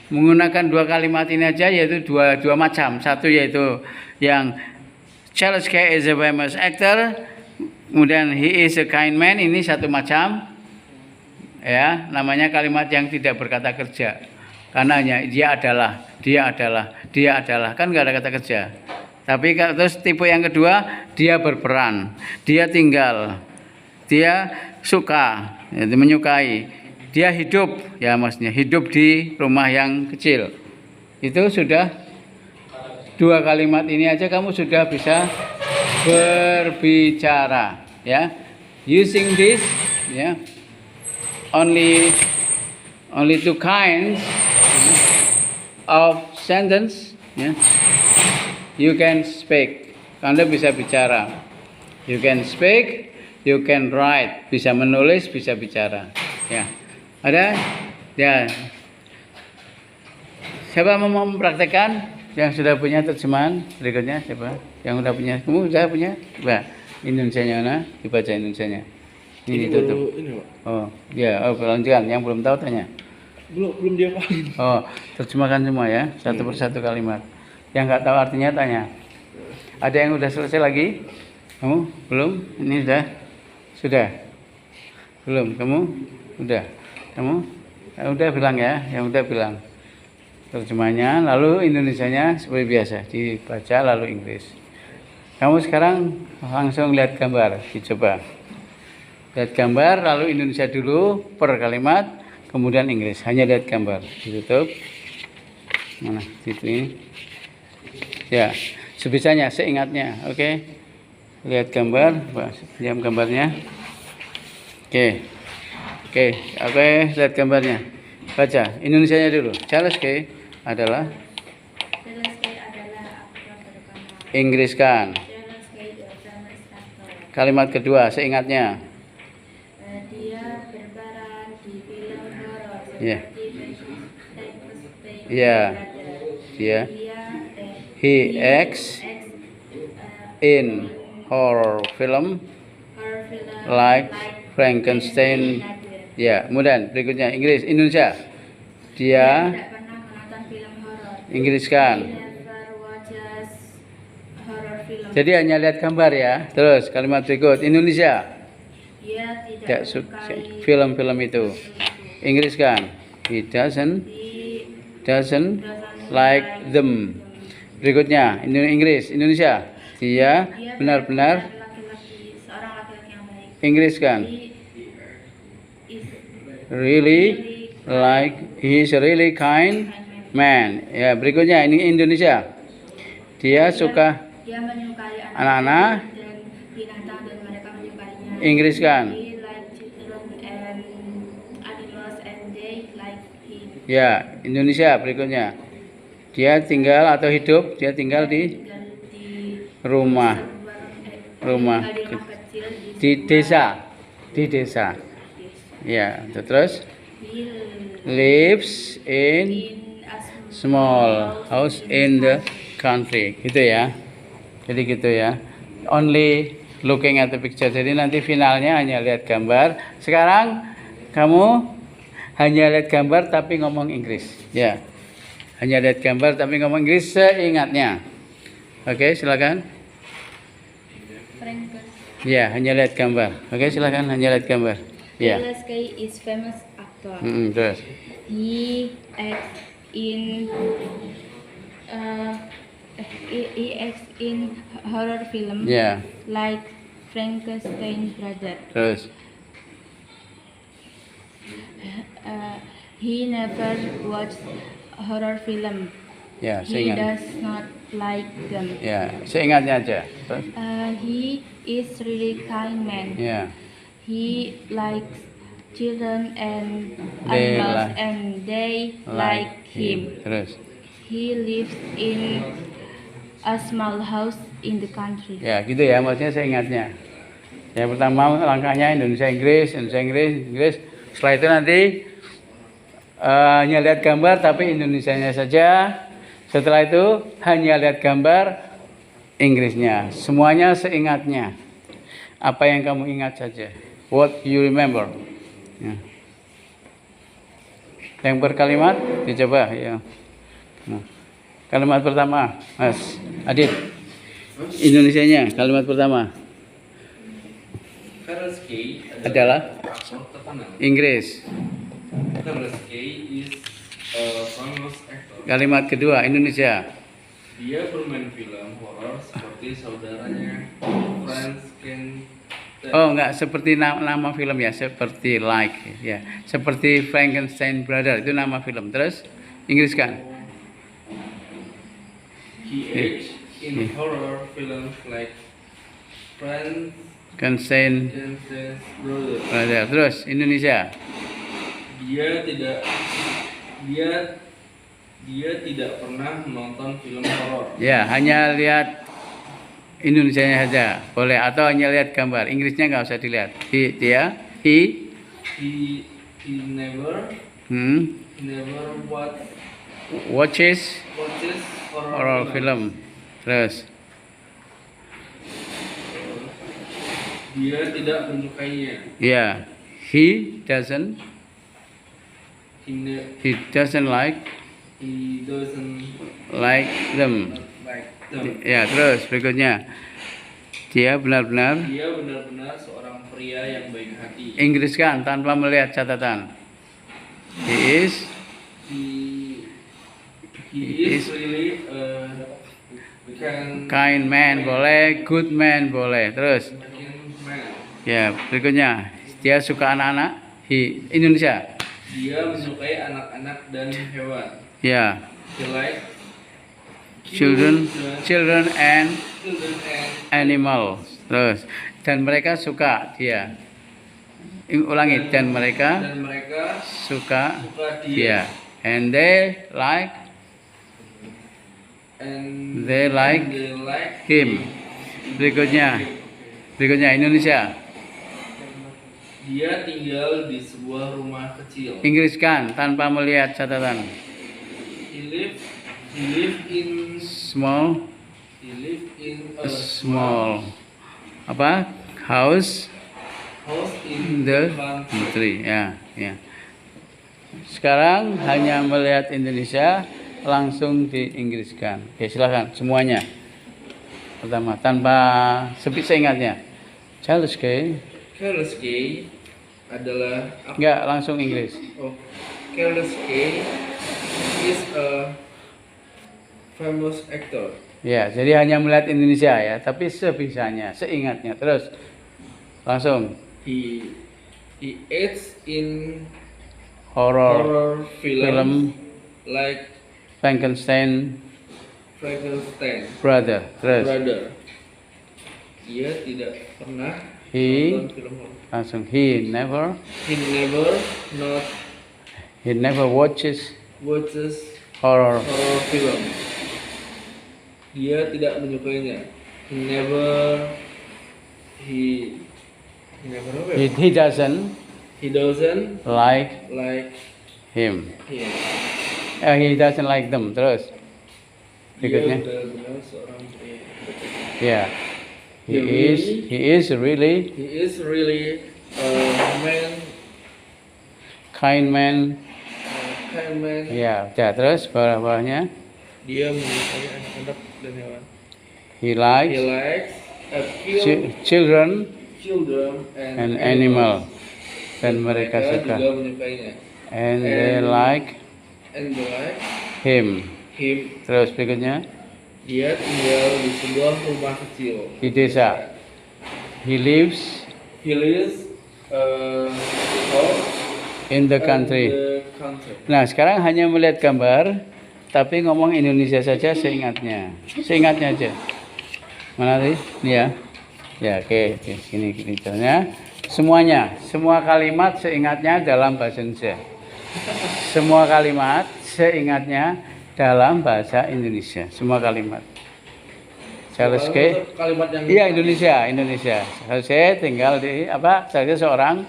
menggunakan dua kalimat ini aja, yaitu dua macam. Satu yaitu yang Charles Kay is a famous actor, kemudian he is a kind man, ini satu macam. Ya, namanya kalimat yang tidak berkata kerja. Karena hanya dia adalah, kan nggak ada kata kerja. Tapi terus tipe yang kedua, dia berperan, dia tinggal, dia suka, yaitu menyukai, dia hidup, ya maksudnya hidup di rumah yang kecil. Itu sudah dua kalimat ini aja kamu sudah bisa berbicara, ya. Using this, ya, only two kinds of sentence, ya. You can speak, Anda bisa bicara. You can speak, you can write, bisa menulis, bisa bicara. Ya, ada, ya. Siapa mau mempraktekkan? Yang sudah punya terjemahan berikutnya siapa? Yang sudah punya? Kamu sudah punya? Coba Indonesianya mana? Dibaca Indonesianya. Ini tutup. Ini, Pak. Oh, ya. Oh, lanjutkan. Yang belum tahu tanya. Belum dia paham. Oh, terjemahkan semua ya, satu persatu kalimat. Yang nggak tahu artinya tanya. Ada yang udah selesai lagi? Kamu belum? Ini sudah? Sudah? Belum? Kamu? Udah? Kamu? Udah bilang ya, yang udah bilang. Terjemahnya, lalu Indonesianya seperti biasa, dibaca lalu Inggris. Kamu sekarang langsung lihat gambar, dicoba. Lihat gambar, lalu Indonesia dulu per kalimat, kemudian Inggris. Hanya lihat gambar, ditutup. Mana? Itu ini. Ya, sebisanya, seingatnya, oke. Lihat gambar, diam gambarnya. Oke, lihat gambarnya. Baca, Indonesianya dulu. Charles Kay adalah Inggriskan. Kalimat kedua, seingatnya. Dia berperan di film horor Ya. seperti Ya. Dia. He acts in horror film like Frankenstein. Ya, kemudian berikutnya Inggris, Indonesia. Dia tidak pernah menonton film horor. Inggriskan. Never watches horror film. Jadi hanya lihat gambar ya. Terus kalimat berikut, Indonesia. Dia Tidak tidak suka menyukai film-film itu. Inggriskan. He doesn't like them. Berikutnya, Inggris, Indonesia. Dia benar-benar seorang laki-laki yang baik. Inggriskan. He is a really kind man. Ya, berikutnya ini Indonesia. Dia suka Dia menyukai anak-anak. dan binatang dan mereka menyukainya. Inggriskan. He like children and animals and they like him. Ya, Indonesia berikutnya. Dia tinggal atau hidup, dia tinggal di Tinggal di rumah tinggal di rumah kecil di desa. Ya, terus He lives in in a small house in the country. Gitu ya. Jadi gitu ya. Only looking at the picture. Jadi nanti finalnya hanya lihat gambar. Sekarang kamu hanya lihat gambar tapi ngomong Inggris. Ya. Hanya lihat gambar tapi ngomong Inggris seingatnya. Oke, silakan. Frankenstein. Ya, hanya lihat gambar. Oke, silakan hanya lihat gambar. Ya. Charles Kay is famous actor. Terus. He acts in horror film Ya. like Frankenstein brother. Terus. He never watched horror film. Ya, He seingat. does not like them. Ya, seingatnya aja. Terus. He is really kind man. Ya. He likes children and They animals like- and they like him. Terus. He lives in a small house in the country. Ya, gitu ya, maksudnya seingatnya. Yang pertama langkahnya Indonesia Inggris. Setelah itu nanti hanya lihat gambar tapi Indonesianya saja. Setelah itu hanya lihat gambar Inggrisnya. Semuanya seingatnya. Apa yang kamu ingat saja. What you remember. Ya. Yang berkalimat dicoba ya. Nah, kalimat pertama, Mas Adit. Indonesianya kalimat pertama Charles Kay adalah aktor terkenal. Inggris. Charles Kay is a famous actor. Kalimat kedua Indonesia. Dia bermain film horor seperti saudaranya Franz Ken. Oh enggak, seperti nama film ya, seperti like ya, seperti Frankenstein Brother itu nama film. Terus Inggris kan? He acted in horror films like Frankenstein Frankenstein's Brother. Brother. Terus Indonesia. Dia tidak pernah menonton film horor. Ya, hanya lihat Indonesianya saja boleh, atau hanya lihat gambar. Inggrisnya nggak usah dilihat. He Never watches watches horror film. Terus Dia tidak menyukainya. ya, he doesn't He like doesn't like them. like them. Ya, terus berikutnya. Dia benar-benar Dia benar-benar seorang pria yang baik hati. Inggris kan tanpa melihat catatan. He is really kind man boleh, good man boleh. Terus man. ya, berikutnya. Dia suka anak-anak. Indonesia. Dia menyukai anak-anak dan hewan. Ya, He like children and children and animals. Terus dan mereka suka dia. Ulangi, dan mereka suka dia. And they like him. Berikutnya Indonesia. Dia tinggal di sebuah rumah kecil. Inggris kan tanpa melihat catatan. He live in a Small apa? House in the country. country. Ya. Sekarang hanya melihat Indonesia langsung diinggriskan. Oke, silakan semuanya. Pertama, tanpa seingatnya. Charles Kay. Charles Kay adalah Enggak, langsung Inggris. Charles Kay is a famous actor. Ya, jadi hanya melihat Indonesia ya, tapi sebisanya, seingatnya. Terus langsung He acts in horror film like Frankenstein Brother. Terus Dia tidak pernah he nonton film horor. langsung he never watches horror. Horror film. Dia tidak menyukainya. He doesn't like him. He doesn't like them. Terus berikutnya. Dia benar-benar seorang pria. Ya. He is really kind man. Ya, udah. Terus bawahnya. Dia menyukai anak-anak dan hewan. He likes children and animal. Dan mereka suka. juga menyukainya. And they like him. Terus berikutnya. Dia tinggal di sebuah rumah kecil Di desa. He lives in the country. Nah, sekarang hanya melihat gambar, tapi ngomong Indonesia saja seingatnya. Seingatnya aja. Mana tadi? Ini ya. Ya, oke. Gini caranya. Semua kalimat seingatnya dalam bahasa Indonesia. Semua kalimat seingatnya dalam bahasa Indonesia. Semua kalimat. Charles Kay. Kalimat yang Iya, Indonesia. Saya tinggal di saya seorang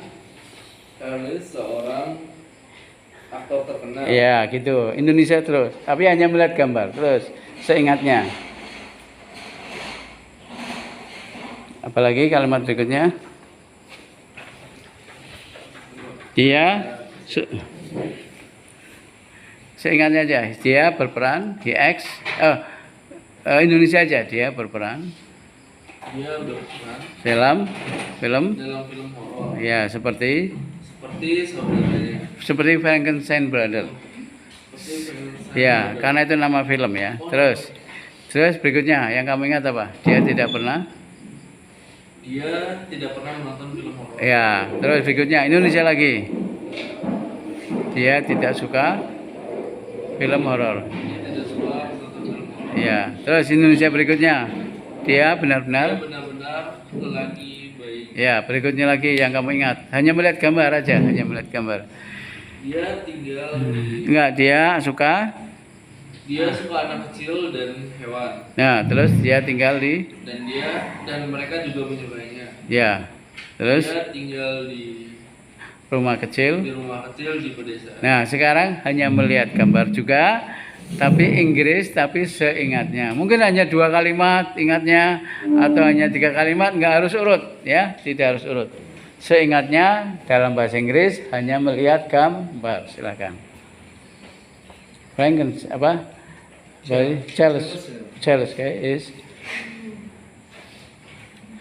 aktor terkenal. Iya, gitu. Indonesia terus. Tapi hanya melihat gambar. Terus seingatnya. Apalagi kalimat berikutnya. Seingatnya aja, dia berperan, he acts, Indonesia aja, dia berperan Dia berperan dalam film, dalam film horor ya seperti seperti saudaranya. Frankenstein Brother. Seperti Frankenstein Ya, Brother. karena itu nama film ya. Terus berikutnya yang kamu ingat apa? Dia tidak pernah. Dia tidak pernah menonton film horor. Ya, terus berikutnya Indonesia lagi. Dia tidak suka film horor. Dia tidak suka menonton film horor. Ya, terus Indonesia berikutnya. Dia Dia benar-benar. benar-benar lelaki baik. Ya, berikutnya lagi yang kamu ingat. Hanya melihat gambar aja, hanya melihat gambar. Dia tinggal Enggak, dia suka. anak kecil dan hewan. Nah, terus dia tinggal di. Dan mereka juga menyukainya. Ya, terus Dia tinggal di rumah kecil. rumah kecil di pedesaan. Nah, sekarang hanya melihat gambar juga, tapi Inggris, tapi seingatnya. Mungkin hanya 2 kalimat ingatnya, atau hanya 3 kalimat, nggak harus urut, ya, tidak harus urut. Seingatnya dalam bahasa Inggris hanya melihat gambar. Silakan. Frankenstein apa? Sorry, Charles is.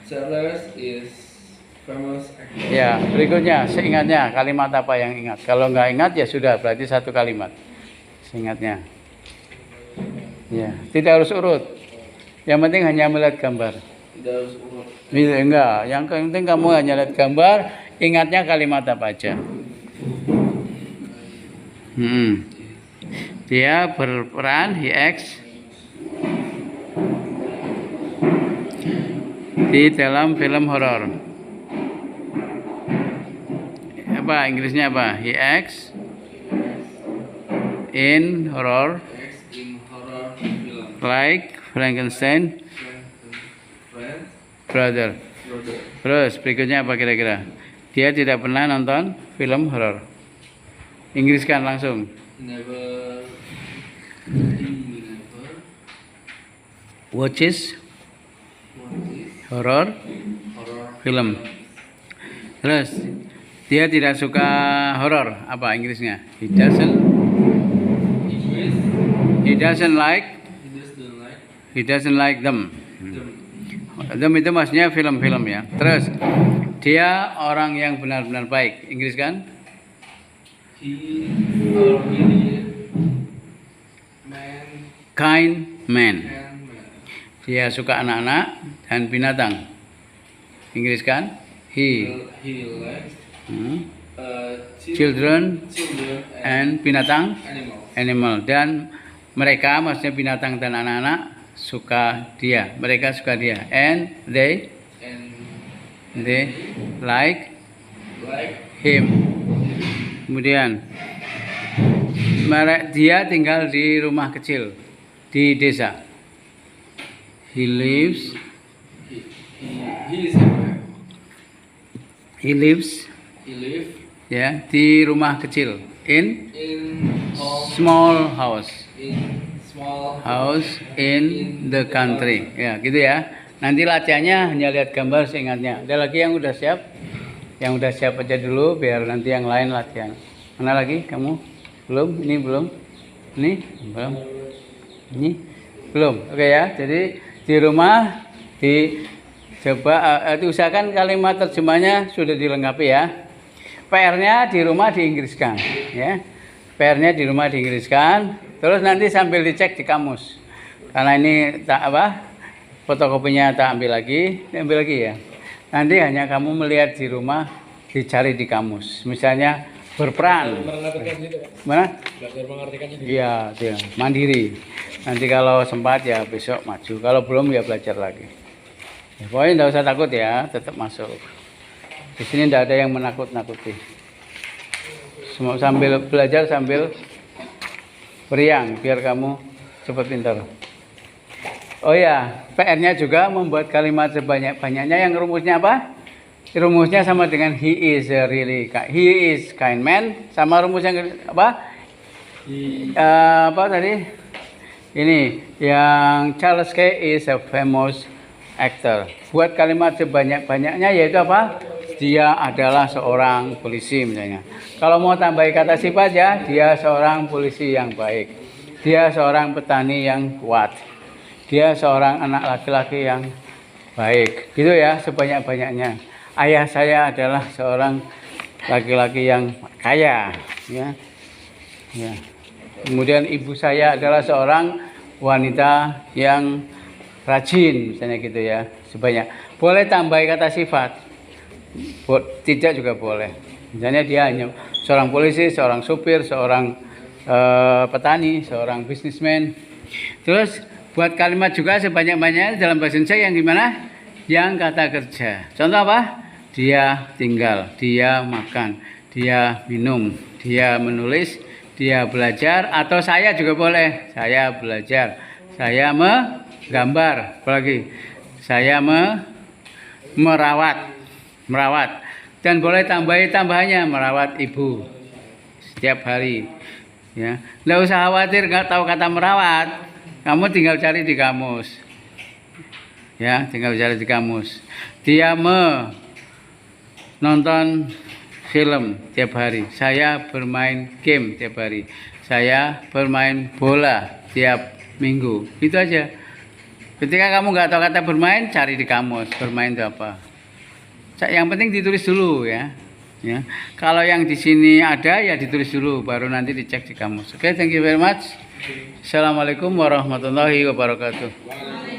Charles is famous actor. Ya, berikutnya seingatnya kalimat apa yang ingat? Kalau nggak ingat ya sudah, berarti 1 kalimat. Seingatnya. Ya, tidak harus urut. Yang penting hanya melihat gambar. Tidak harus urut. Enggak, yang penting kamu hanya lihat gambar, ingatnya kalimat apa aja. Dia berperan, he acts di dalam film horor. Apa Inggrisnya apa? He acts in horror Acts in horror film. like Frankenstein Friends, Brother. brother. Terus berikutnya apa kira-kira? Dia tidak pernah nonton film horor. Inggriskan langsung. Never. He never Watches watches horror horror film. Terus dia tidak suka horor. Apa Inggrisnya? He doesn't He like He doesn't like them. them. Them itu maksudnya film-film ya. Terus dia orang yang benar-benar baik. Inggris kan? He or he man Kind man. and man. Dia suka anak-anak dan binatang. Inggris kan? He He likes children children and binatang animals. animal, dan mereka maksudnya binatang dan anak-anak suka dia. Mereka suka dia. And they And like like him. Kemudian dia tinggal di rumah kecil di desa. He lives he is happy. he lives He live ya di rumah kecil in in home small house in small in the country. Ya, gitu ya. Nanti latihannya hanya lihat gambar seingatnya. Ada lagi yang udah siap? Yang udah siap aja dulu biar nanti yang lain latihan. Mana lagi kamu? Belum? Ini belum? Ini belum? Ini belum. Oke ya. Jadi di rumah coba usahakan kalimat terjemahnya sudah dilengkapi ya. PR-nya di rumah diinggriskan ya. PR-nya di rumah diinggriskan. Terus nanti sambil dicek di kamus. Karena ini tak apa? Fotokopinya tak ambil lagi ya. Nanti hanya kamu melihat di rumah, dicari di kamus. Misalnya berperan. Mana? Belajar mengartikannya di Iya, dia mandiri. Nanti kalau sempat ya besok maju. Kalau belum ya belajar lagi. Ya, pokoknya tidak usah takut ya, tetap masuk. Di sini tidak ada yang menakut-nakuti. Semua sambil belajar sambil beriang biar kamu cepat pintar. Oh ya, PR-nya juga membuat kalimat sebanyak-banyaknya. Yang rumusnya apa? Rumusnya sama dengan he is kind man. Sama rumus yang apa? Apa tadi? Ini yang Charles Kay is a famous actor. Buat kalimat sebanyak-banyaknya yaitu apa? dia adalah seorang polisi misalnya. Kalau mau tambahi kata sifat ya, dia seorang polisi yang baik. Dia seorang petani yang kuat. Dia seorang anak laki-laki yang baik. Gitu ya, sebanyak-banyaknya. Ayah saya adalah seorang laki-laki yang kaya, ya. Ya. Kemudian ibu saya adalah seorang wanita yang rajin, misalnya gitu ya. Sebanyak. Boleh tambahi kata sifat. Tidak juga boleh. Misalnya dia hanya seorang polisi, seorang supir, seorang petani, seorang bisnismen. Terus buat kalimat juga sebanyak-banyaknya dalam bahasa Indonesia yang gimana? Yang kata kerja. Contoh apa? Dia tinggal, dia makan, dia minum, dia menulis, dia belajar, atau saya juga boleh. Saya belajar, saya menggambar, apalagi saya merawat. Dan boleh tambahannya merawat ibu setiap hari. Ya, nggak usah khawatir nggak tahu kata merawat. Kamu tinggal cari di kamus. Ya, tinggal cari di kamus. Dia menonton film tiap hari. Saya bermain game tiap hari. Saya bermain bola tiap minggu. Itu aja. Ketika kamu nggak tahu kata bermain, cari di kamus. Bermain itu apa? Yang penting ditulis dulu ya. Ya. Kalau yang di sini ada ya ditulis dulu, baru nanti dicek di kamus. Oke, thank you very much. Assalamualaikum warahmatullahi wabarakatuh.